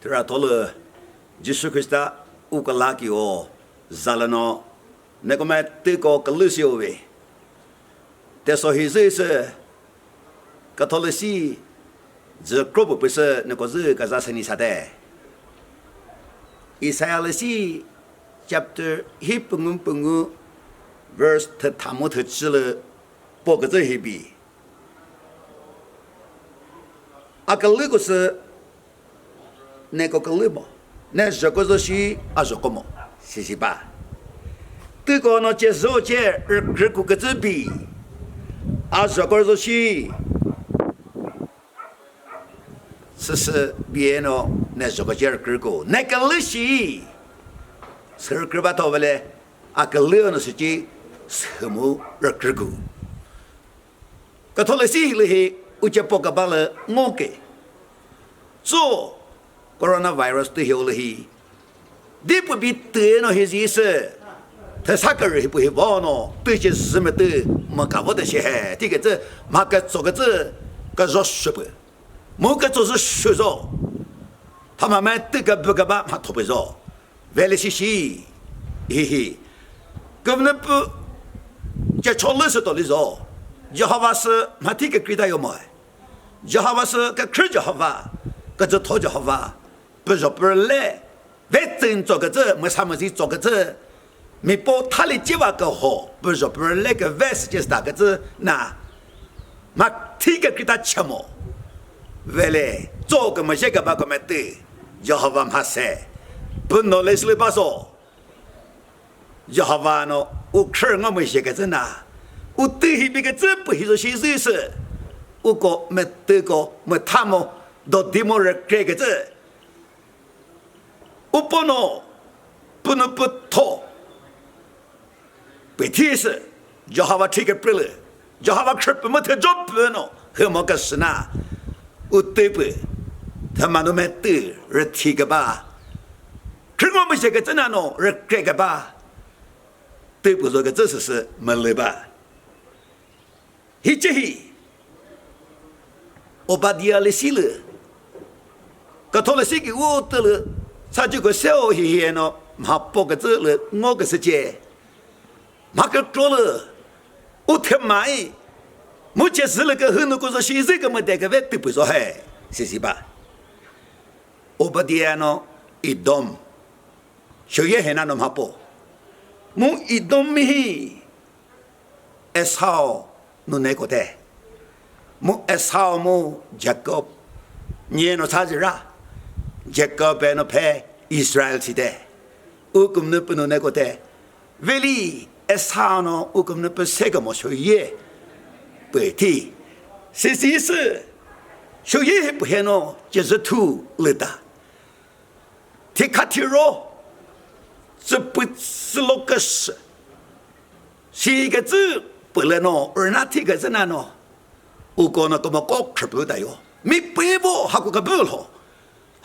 Tera tole Jesus Christa ukalaki o zalano nekome tiko kalusiowe. Teso hizese katolisi ze kropo pese nekoze kazasani sade. Isaiah chapter hipungu verse te tamu te chile bogaze hibi. Akaligose neko kalimo ne jokozo shi ajokomo sisiba. Tiko no chezo che rekugaze bi ajokozo shi sese bieno ne jokojer kriko ne kalishi ser kribato vele akalio no sichi semu rekriko katolisi lihi uche poka bala ngoke so coronavirus to heal he deep would be no his is the sakari he bono which is similar makavo de she ticket market so get ka joship moka to the shuzo tamama tika bugaba matobezo vele shishi he governor je cholis to lizo Jehovah's matika krida yomoy Jehovah's ka kr Jehovah ka to Jehovah不是不来，为真做个这，没啥么子做个这，没把他的计划搞好，不是不是那个外事就是那个这，那，嘛提个给他吃么？为了做个么些个把个么的，要好玩嘛噻，不能来是把说，要好玩喏，我看我们些个这呐，我对那个这不是说些事是，我个没得个没他们到地么人这个这。我不能不拖，别提示，要好把这个不了，要好把吃不么特做不呢，和么个事呢？我对不，他们都没得，人提个吧，吃我们这个真的喏，人这个吧，对不这个这是没了吧？一这我把第二个死了，个拖了死给我得了。他这个小黑黑呢，他包个这了，我个是姐，他个做了，我天妈耶！目前是那个很多个说现在个么得个外地不说嘿，是吧？我把dia呢一动，小叶黑那弄他包，我一动咪，es how 弄那个的，我 es how 我 Jacob， 你那啥子啦？Jacob no pe Israel side ukum ne puno ne kote veli esano ukum ne pe sega mo shoye beti sisi se shoye bu heno jesu tu leda tikatiro se bu slokas si ge zu bu le no orna ti ge zana no ukono como kok khbu da yo mi pebo haku ka bul ho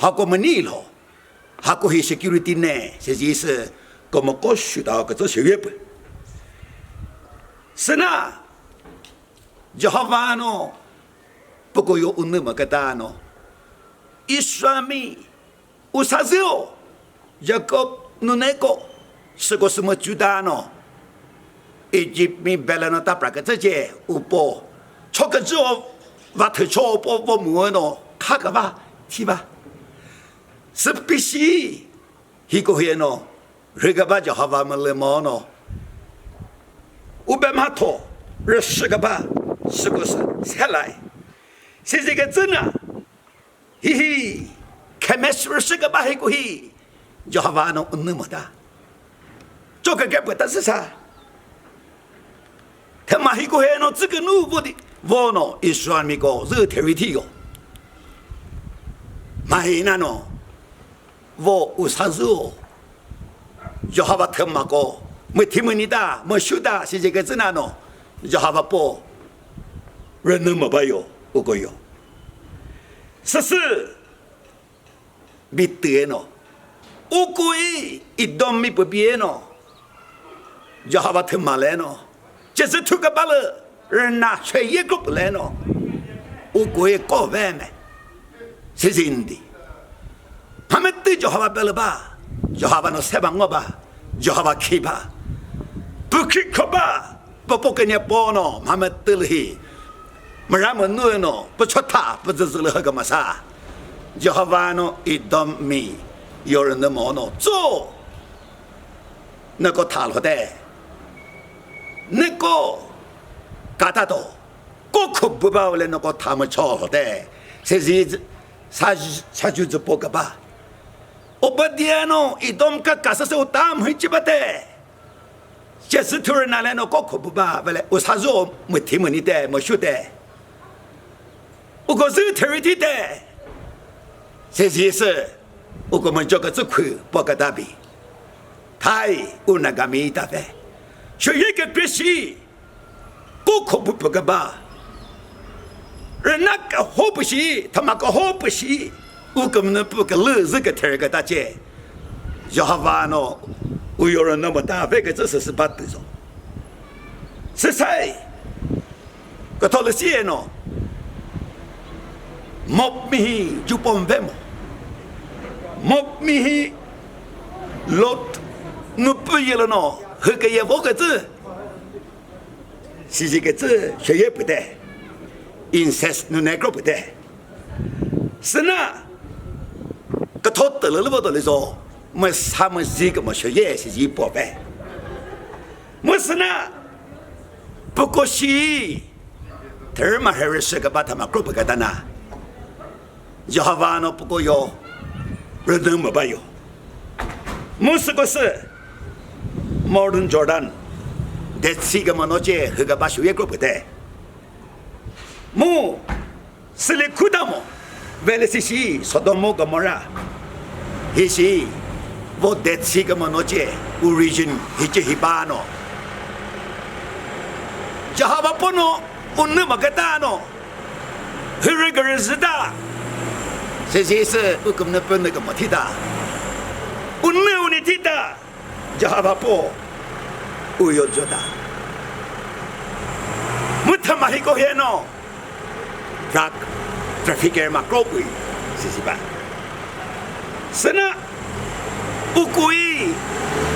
Hako menilo, hako hi security ne, sejise como koshu da ka to shebe. Sana Jehovah no poko yo unne makatano. Isrami usazio Jacob nuneko sego sema judano. Egypt mi belano ta prakatje upo. Chokajo vat cho po muano kakaba tiba. Sepisi hiko hieno regaba Jehovah melemono ubemato resgaba segos selai siziga zena hihi kemes resgaba hiko hi Jehovah no unumada joka gapata sasa tema hiko hieno zige nu bodi vono islamiko ze territorio mahina no vo usazu Jehovah temako metimnida meshuda sijega zinano Jehovah po renuma bayo ugoyo sese biteno ukui idomi bieno Jehovah temaleno jesu tukabala rena cheye grupleno ukui ko veme sizindi 他们对就好吧不了吧，就好吧那塞吧我吧，就好吧去吧，不去可吧，不跟人家包呢，他们对了嘿，没让我弄呢，不出他不知道了个么啥，就好吧呢一到米，有人的毛呢做，那个塔了的，那个嘎达多，个可不把我来那个他们吵了的，这是啥就是不个吧。我不点喏，一动个干啥事我打没记不得，就是突然拿来那个可不吧，不来，我啥时候没听没你的，没学的，我个是特别的，这是我个们这个只亏不个大比，太我那个没大的，学一个必须，个可不个吧，人那个好不行，他妈个好不行。我根本不个乐这个天个大姐，要哈完了，我有人那么大，这个这是把对着，是谁？个到了线了，莫米就不明白么？莫米lot，我不要了喏，和个也我个字，是这个字学也不对 ，incest 那个不对，是呢。个头得了不得了说，没他们这个么学业是一宝贝，没事呢，不过是，他们还是个把他们搞不个的呢，要好玩了不过有，人都没办有，没事个事 ，Modern Jordan， 这几个么那些和个把学业搞不得，么是来苦的么。为了这些，说到某个么啦，这些我得这个么那些 origin 这些巴喏，就好把不喏，我那么个大喏，很那个人是的，这些是我根本不那个么提的，我没有你提的，就好把不，我要做的，我他妈一个人喏，让。trafficker makro pui sisiba sana ukui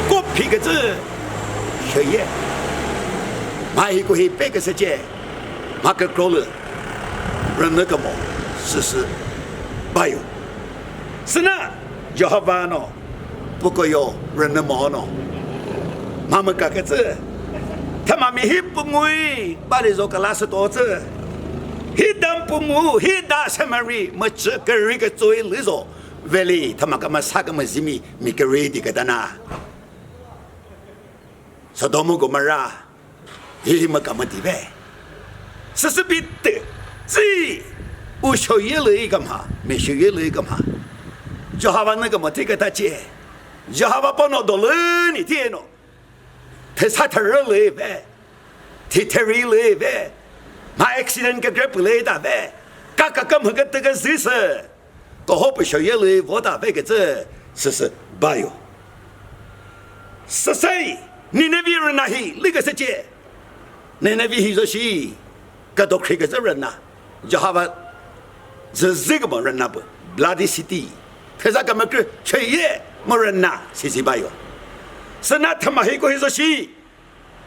kopi ke zhe xue mai ku hi pe ke se jie ma ke kro le ren ne ge mo si si ba yo sana jehova no bu ko yo ren ne mo no ma me ka ke zhe ta ma mi hi pu ngui ba le zo ka la se to zhe Hidam pumu, hida samari, much carriga zoe lizo, veli, tamakama sagamazimi, mikaridi gadana. Sodomo gomara, he makamadive. Sasabit, see, Usho yelly gama, Mishu yelly gama. Johava nagamatika tachi, Johava pono dolani tieno. Tesatara live, Titeri live. My accident个个不来的呗，嘎嘎咁个这个事实，个好不学业嘞，我打这个字，是巴哟。是谁？你那边人哪去？那个是姐，你那边去说是，个都开个这人呐，就好吧，是这个么人呐不，Bloody City， 可是个么个学业没人呐，是巴哟。是那他妈一个说是，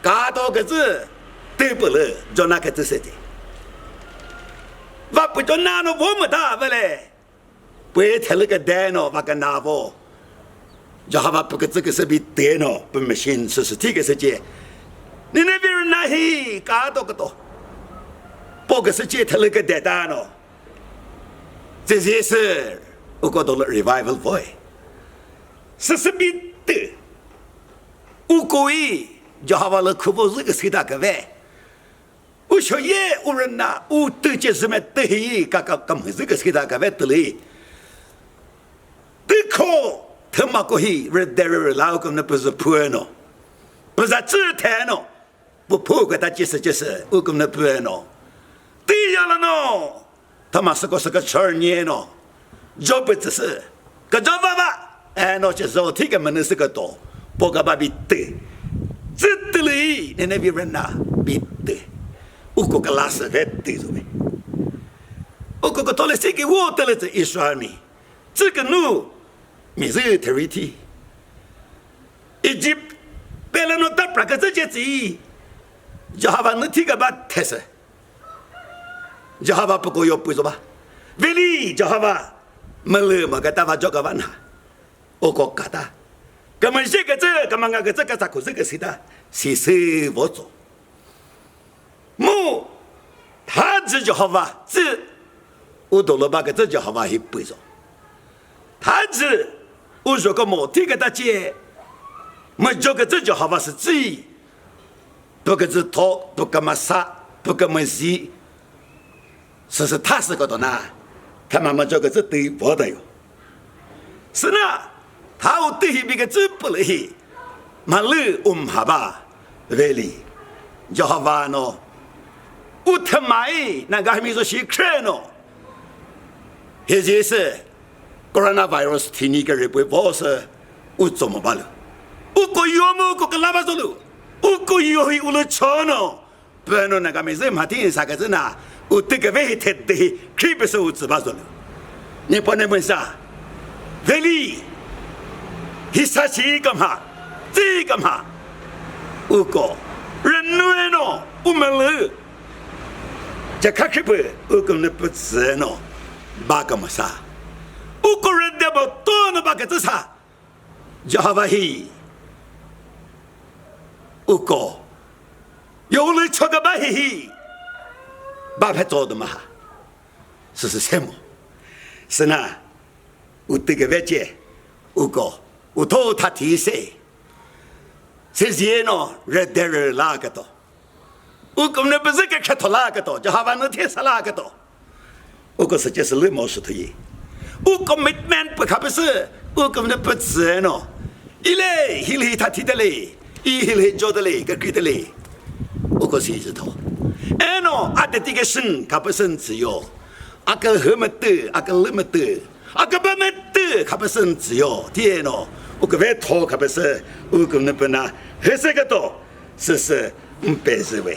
嘎多个字。对不了，就那个就是的。我不就拿了我们打不嘞？不要听那个电脑，我跟拿不。就好吧，不过这个是比电脑不没心，是这个世界。你那边人拿去搞多个多，不过世界听那个电脑，这些是我觉得了 revival boy， 是比的。我故意就好吧了，可不是个谁大个呗。我说也无人呐，我对这什么对he，嘎这个谁大个呗得嘞？对可他妈个he，人在人老公那不是破喏，不是只谈喏，不破个他就是我公那破喏，对呀了喏，他妈是个成年喏，就不只是，个做爸爸，哎喏就是我听个门是个多，不个爸比对，只得嘞，你那边人呐比对。我个个拉丝在对着呗，我个个到了这个我得了这一双呢，这个路米是 territory， 以及别人那打不个这些子，就好吧，你听个吧，特色，就好吧，不过要不说吧，为哩就好吧，没了嘛个打法叫个完哈，我讲嘎达，根本这个这，根本个这个咋可这个谁的，谁是我做，木他这就好吧，这我懂了吧个这就好吧，也不说，他这我说个莫听个大姐。没做个这就好吧是自己，不个是拖，不个么杀，不个么洗，是他是个的呢，他妈妈做个这对我的哟，是呢，他我对那个这不来，马路好吧，为哩，就好吧喏，我他妈的那个还没说是看喏，也就是，coronavirus 听你个人不保是，我怎么办了？我过有么过个喇叭走路，我过有会我了吵呢，不然那个没人嘛听啥个子呢？我这个外头的，可不是我嘴巴走路。你不能问啥？为哩，你啥去干嘛？这干嘛？我讲人类呢，我们了，这看起不？我讲那不是呢，把个么啥？我个人的不多呢，把个子啥？就好吧嘿。我讲，有人吃个白嘿，白拍做的嘛，是什么？是呢，我这个外界，我讲，我头他提示，是些呢，热点儿那个多，我讲那不是个开头那个多，就好把那天上那个多，我讲实际是冷毛石头耶，我讲没蛮不可不是，我讲那不自呢，一来他提的嘞。一来做的嘞，个给的嘞，我个谁知道？哎喏，阿的这个神，他不是自由，阿个何么得，阿个那么得，阿个不么得，他不是自由。天喏，我个外头他不是，我个那不那，还是个多，是，白日为，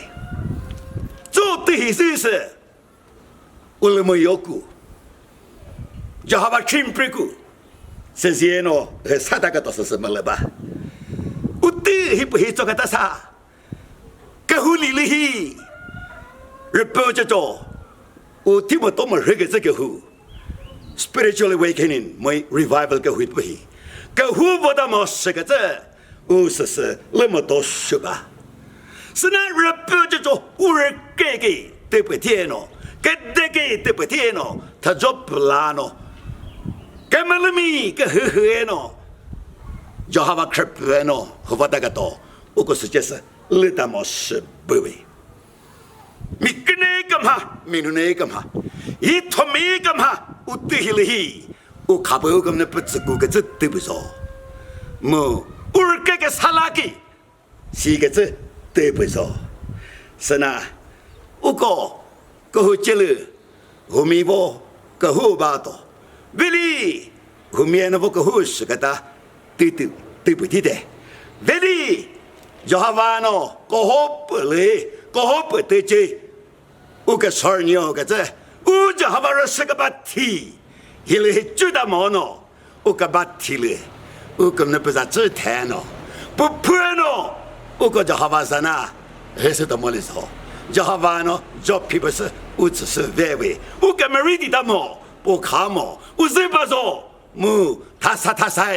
做对是，我那么有过，就好把清白过，这些喏，还啥大个都是什么了吧？我对还不会做个大啥，个狐狸哩，日本就做，我听不懂么这个这个狐 ，spiritual awakening 没 revival 个会不会，个狐不得么是个这，我是那么多说吧，是那日本就做无人改革对不对喏，个这个对不对喏，他做不啦喏，个么了咪个呵呵喏。就好把开不喏，和我那个多，我个实际是累得么是不为。你跟那个嘛，没那个嘛，一坨没个嘛，我对起来，我看不我那不知故个字对不着，么我这个啥垃圾，是个字对不着，是呐，我个好接了，后面不个好把多，为哩后面那不个好是个的。对不对的？为哩，就好玩哦，个好不累，个好不得劲。我个12年个这，我就好玩了是个把题，一来最大毛呢，我个把题了，我个那不是只谈呢，不破呢，我个就好玩啥呢？还是怎么的说？就好玩呢，就并不是我只是外围，我个没认的毛，不看毛，我是不说，他啥。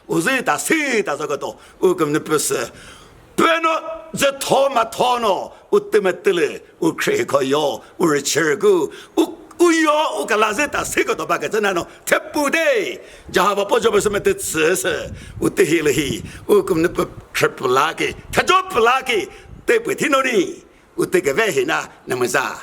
我是打谁打这个多，我根本不是，不然呢，这套嘛套呢，我得么得了，我开一颗药，我是吃个，我药我个拉人打谁个多把个真的呢，他不对，叫他不不什么的知识，我得了嘿，我根本不吃不拉给，他做不拉给，对不听到你，我这个外人呐，那么啥？